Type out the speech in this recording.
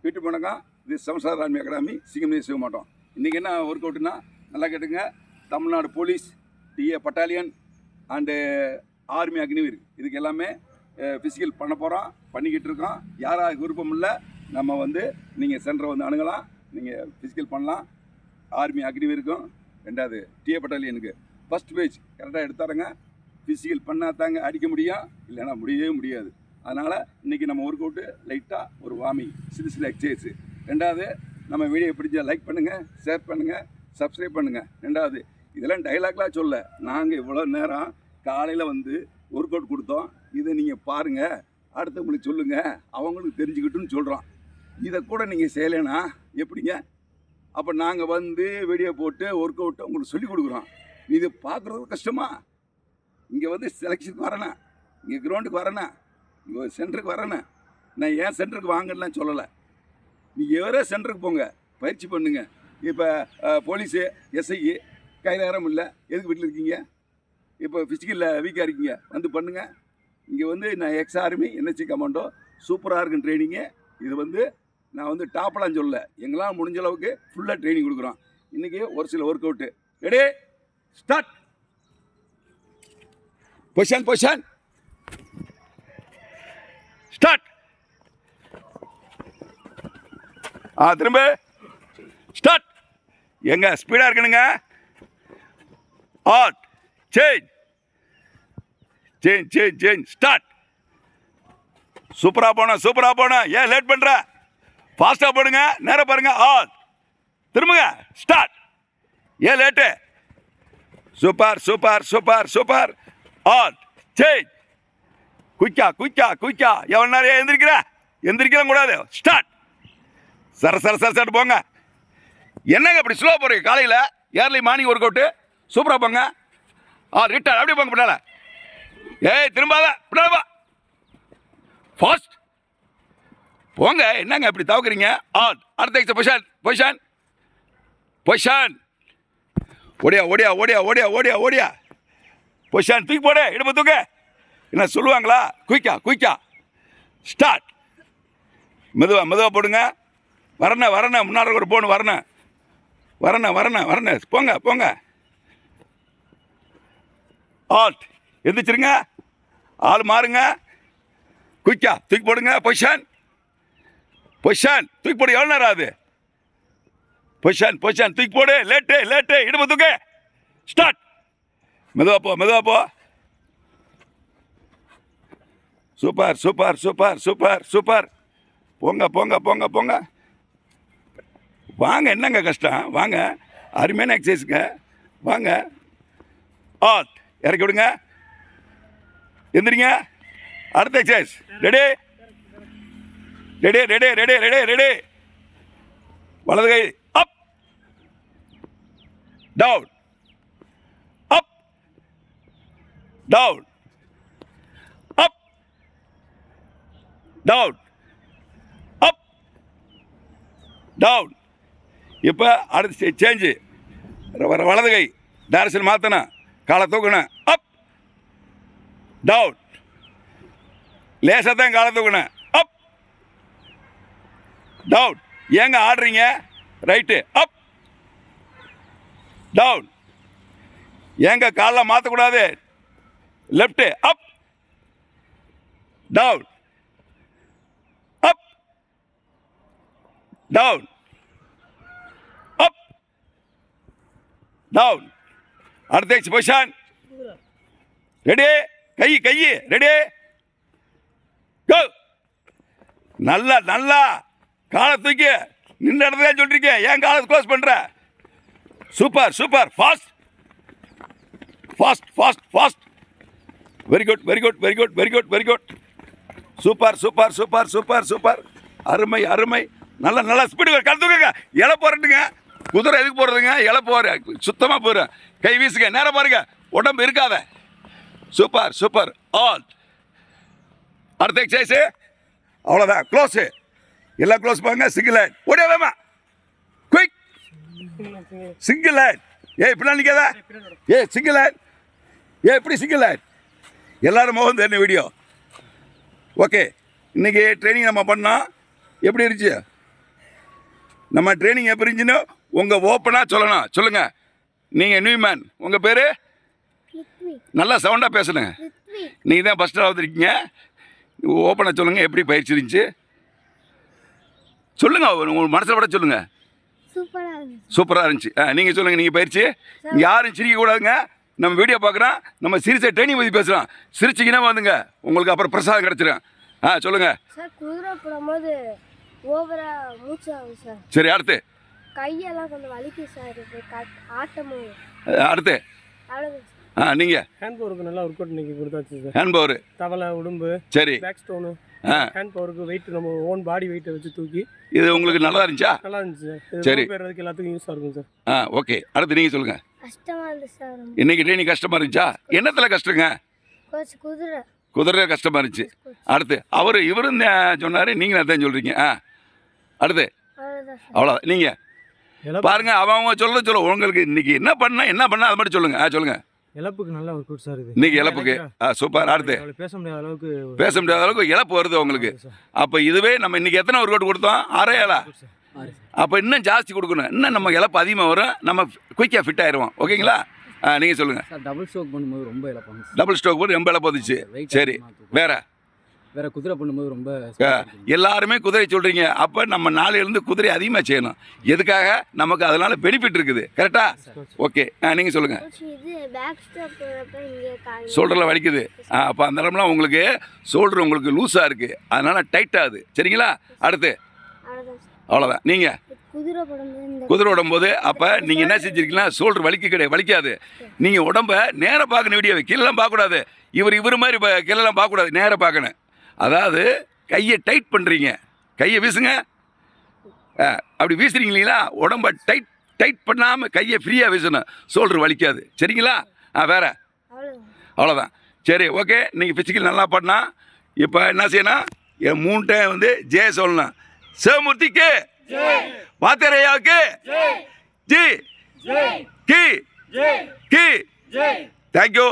வீட்டு வணக்கம். இது சம்சார் ஆர்மி அகாடமி, சிங்கமணி சிவமாட்டோம். இன்றைக்கி என்ன ஒர்க் அவுட்டுன்னா, நல்லா கேட்டுங்க. Tamil Nadu police, TA battalion and army Agniveer இதுக்கு எல்லாமே ஃபிசிக்கல் பண்ண போகிறோம், பண்ணிக்கிட்டு இருக்கோம். யாராவது விருப்பம் இல்லை, நம்ம நீங்கள் சென்டரை அணுகலாம், நீங்கள் ஃபிசிக்கல் பண்ணலாம். ஆர்மி அக்னிவீருக்கும், ரெண்டாவது டிஏ பட்டாலியனுக்கு ஃபஸ்ட் பேஜ் கரெக்டாக எடுத்தாருங்க. ஃபிசிக்கல் பண்ணால் தாங்க அடிக்க முடியும், இல்லைன்னா முடியவே முடியாது. அதனால் இன்றைக்கி நம்ம ஒர்க் அவுட்டு லைட்டாக ஒரு வார்மிங், சில எக்ஸசைஸு. ரெண்டாவது, நம்ம வீடியோ பிடிச்சா லைக் பண்ணுங்கள், ஷேர் பண்ணுங்கள், சப்ஸ்கிரைப் பண்ணுங்கள். ரெண்டாவது, இதெல்லாம் டைலாக்லாம் சொல்ல, நாங்கள் இவ்வளோ நேரம் காலையில் ஒர்க் அவுட் கொடுத்தோம், இதை நீங்கள் பாருங்கள், அடுத்தவங்களுக்கு சொல்லுங்கள், அவங்களுக்கு தெரிஞ்சுக்கிட்டுன்னு சொல்கிறோம். இதை கூட நீங்கள் செய்யலைன்னா எப்படிங்க? அப்போ நாங்கள் வீடியோ போட்டு ஒர்க் அவுட்டை உங்களுக்கு சொல்லிக் கொடுக்குறோம். இது பார்க்குறது கஷ்டமா? இங்கே செலெக்ஷனுக்கு வரணும், இங்கே கிரவுண்டுக்கு வரணும், இங்கே சென்டருக்கு வரணும். நான் ஏன் சென்டருக்கு வாங்கலாம் சொல்லலை. நீங்கள் வேறு சென்டருக்கு போங்க, பயிற்சி பண்ணுங்க. இப்போ போலீஸு, எஸ்ஐ கைதாரம் இல்லை, எதுக்கு வீட்டில் இருக்கீங்க? இப்போ ஃபிசிக்கலில் வீக்காக இருக்கீங்க, பண்ணுங்கள். இங்கே நான் எக்ஸ் ஆர்மி, என்எஸ்சி கமாண்டோ, சூப்பராக இருக்கும் ட்ரைனிங்கு. இது நான் டாப்பெல்லாம் சொல்லலை, எங்களால் முடிஞ்ச அளவுக்கு ஃபுல்லாக ட்ரைனிங் கொடுக்குறோம். இன்றைக்கி ஒரு சில workout. Ready, start. Position start. திரும்ப ஸ்டார்ட். எங்க ஸ்பீடாக இருக்கணுங்க. ஆட் சேஞ்ச் ஸ்டார்ட். சூப்பராக போனோம். ஏன் லேட் பண்ணுற? ஃபாஸ்ட்டாக போடுங்க, நேரம் பாருங்க. ஆட் திரும்புங்க, ஸ்டார்ட். ஏன் லேட்டு? சூப்பர். Add change. குயிக்கா. எவ்வளோ நேரம் எந்திரிக்கலாம் கூடாது. ஸ்டார்ட். சர போங்க. என்னங்க இப்படி ஸ்லோ போகிறீங்க? காலையில் ஏர்லி மார்னிங் ஒர்க் அவுட்டு சூப்பராக போங்க. ரிட்டர்ன் அப்படியே போங்க. பின்னால திரும்பாத, பின்னால பா. ஃபாஸ்ட் போங்க. என்னங்க இப்படி தவக்குறீங்க? அடுத்த பொசிஷன். ஓடியா. பொசிஷன் தூக்கி போடு, இடுப்பு தூக்கு. என்ன சொல்லுவாங்களா? குயிக்கா. ஸ்டார்ட். மெதுவாக போடுங்க. வரணும் முன்னாடி ஒரு போகணும். வரணும். போங்க. ஆல்ட் எந்திரிச்சிருங்க. ஆள் மாறுங்க. குயிக்கா தூக்கி போடுங்க. பொசிஷன் தூக்கி போடு. எவ்வளோ நேரம் ஆகுது? பொசிஷன் தூக்கி போடு. லேட்டு இடுப்பு தூக்கு. ஸ்டார்ட். மெதுவாக போ. சூப்பர். போங்க. வாங்க, என்னங்க கஷ்டம்? வாங்க, அருமையான எக்ஸசைஸுங்க. வாங்க. இறக்கி விடுங்க. எந்திரிங்க. அடுத்த எக்ஸசைஸ். ரெடி. வலது கை அப், டவுன், அப், டவுன், அப், டவுன், அப், டவுன். இப்போ அடுத்து சேஞ்சு. வலது கை டைரக்ஷன் மாற்றணும், காலை தூக்கணும். அப், டவுன். லேசாக தான் காலை தூக்கணும். அப், டவுன். ஏங்க ஆடுறீங்க? ரைட்டு. அப், டவுன். ஏங்க காலில் மாற்றக்கூடாது. லெஃப்ட்டு. அப், டவுன், அப், டவுன், அப், டவுன். அடுத்த பொசிஷன். ரெடி. கை ரெடி. கோ. நல்லா காலை தூக்கி நின்ற இடத்துல சொல்லிருக்கேன். ஏன் காலை க்ளோஸ் பண்ற? Super. Fast. Very good. Super. அருமை. நல்லா ஸ்பீடு. காலை தூக்குங்க. இலை போறட்டுங்க. குதிரை எதுக்கு போறதுங்க? இலை போற சுத்தமாக போயிடும். கை வீசுங்க. நேரம் பாருங்க. உடம்பு இருக்காத. சூப்பர். ஆல். அடுத்த எக்ஸசைஸு. அவ்வளோதான். க்ளோஸு. எல்லாம் க்ளோஸ் பாருங்க. Single line. ஓடியா வேமா. குயிக். Single line. பின்னாடி நிற்காத. Single line. எப்படி சிங்கிள் லைன்? எல்லாரும் முகம் தெரியும் வீடியோ. ஓகே, இன்றைக்கி ட்ரைனிங் நம்ம பண்ணோம். எப்படி இருந்துச்சு? நம்ம ட்ரைனிங் எப்படி இருந்துச்சுன்னு உங்கள் ஓப்பனாக சொல்லணும். சொல்லுங்கள். நீங்கள் நியூ மேன், உங்கள் பேர்? நல்லா சவுண்டாக பேசணுங்க. நீங்கள் தான் ஃபஸ்ட்டாக வந்துருக்கீங்க. ஓப்பனாக சொல்லுங்கள், எப்படி பயிற்சி இருந்துச்சு சொல்லுங்கள். உங்கள் மனசில் கூட சொல்லுங்கள். சூப்பராக இருந்துச்சு. நீங்கள் சொல்லுங்கள். நீங்கள் பயிற்சி யாரும் சிரிக்கக்கூடாதுங்க. நம்ம வீடியோ பார்க்குறோம். நம்ம சிரிச்ச ட்ரைனிங் பற்றி பேசுகிறோம். சிரிச்சிங்கன்னா வந்துங்க, உங்களுக்கு அப்புறம் பிரசாதம் கிடச்சிடும். சொல்லுங்கள் சார். குதிரை போடும்போது ஓவரா மூச்சு ஆகும் சார். சரி, அடுத்து கையெல்லாம் கொஞ்சம் வலிக்கும் சார். ஆட்டமும் அடுத்து அவ்வளோதான். நீங்கள் ஹேண்ட் பவருக்கு நல்லா ஒர்க் அவுட் இன்னைக்கு கொடுத்தாச்சு சார். ஹேண்ட் பவர், தவளை, உடும்பு, சரி, பேக் ஸ்டோனு, ஹேண்ட் பவருக்கு வெயிட் நம்ம ஓன் பாடி வெயிட்டை வச்சு தூக்கி இது உங்களுக்கு நல்லா இருந்துச்சா? நல்லா இருந்துச்சு சார். சரி, பேருக்கு எல்லாத்துக்கும் யூஸாக இருக்கும் சார். ஓகே, அடுத்து நீங்கள் சொல்லுங்கள். கஷ்டமாக இருந்துச்சு சார். இன்னைக்கு ட்ரைனிங் கஷ்டமாக இருந்துச்சா? என்னத்தில் கஷ்டங்க? குதிரை கஷ்டமாக இருந்துச்சு. அடுத்து இவரும் சொன்னார், நீங்களும் அதான் சொல்கிறீங்க. அடுத்து அவ்வளோதான். நீங்கள் பாருங்க, அவங்க சொல்ல உங்களுக்கு இன்னைக்கு என்ன பண்ண அதை மட்டும் சொல்லுங்கள். சொல்லுங்கள். இழப்புக்கு நல்லா ஒர்க் அவுட் சார். இது இன்னைக்கு இழப்புக்கு சூப்பர். அடுத்து பேச முடியாத அளவுக்கு இழப்பு வருது உங்களுக்கு. அப்போ இதுவே நம்ம இன்னைக்கு எத்தனை ஒர்க் அவுட் கொடுத்தோம்? 6 அப்போ இன்னும் ஜாஸ்தி கொடுக்கணும். இன்னும் நம்ம இழப்பு அதிகமாக வரும். நம்ம குயிக்காக ஃபிட் ஆயிடுவோம். ஓகேங்களா? நீங்கள் சொல்லுங்கள். டபுள் ஸ்ட்ரோக் பண்ணும்போது ரொம்ப இழப்பாங்க. டபுள் ஸ்ட்ரோக் போது ரொம்ப இழப்பு வந்துச்சு. சரி, வேற குதிரை பண்ணும்போது ரொம்ப எல்லாருமே குதிரை சொல்கிறீங்க. அப்போ நம்ம நாளையிலேருந்து குதிரை அதிகமாக செய்யணும். எதுக்காக? நமக்கு அதனால் பெனிஃபிட் இருக்குது. கரெக்டா? ஓகே, நீங்கள் சொல்லுங்கள். ஷோல்டரில் வலிக்குது. அப்போ அந்த இடம்லாம் உங்களுக்கு ஷோல்டர் உங்களுக்கு லூஸாக இருக்குது, அதனால் டைட் ஆகுது. சரிங்களா? அடுத்து அவ்வளோதான். நீங்கள் குதிரை உடம்போது அப்போ நீங்கள் என்ன செஞ்சுருக்கீங்கன்னா, ஷோல்டர் வலிக்காது. நீங்கள் உடம்ப நேராக பார்க்கணும். வீடியோவை கீழெல்லாம் பார்க்கக்கூடாது. இவர் மாதிரி கீழெல்லாம் பார்க்கக்கூடாது, நேராக பார்க்கணும். அதாவது கையை டைட் பண்ணுறீங்க. கையை வீசுங்க. அப்படி வீசுறீங்க இல்லைங்களா? உடம்ப டைட் பண்ணாமல் கையை ஃப்ரீயாக வீசணும். ஷோல்டர் வலிக்காது. சரிங்களா? வேற அவ்வளோதான். சரி, ஓகே. நீங்கள் ஃபிசிக்கல் நல்லா பண்ணா இப்போ என்ன செய்யணும்? என் 3 டைம் ஜெய சொல்லணும். சிவமூர்த்திக்கு, வாத்தியாரையாவுக்கு ஜி கி தேங்க்யூ.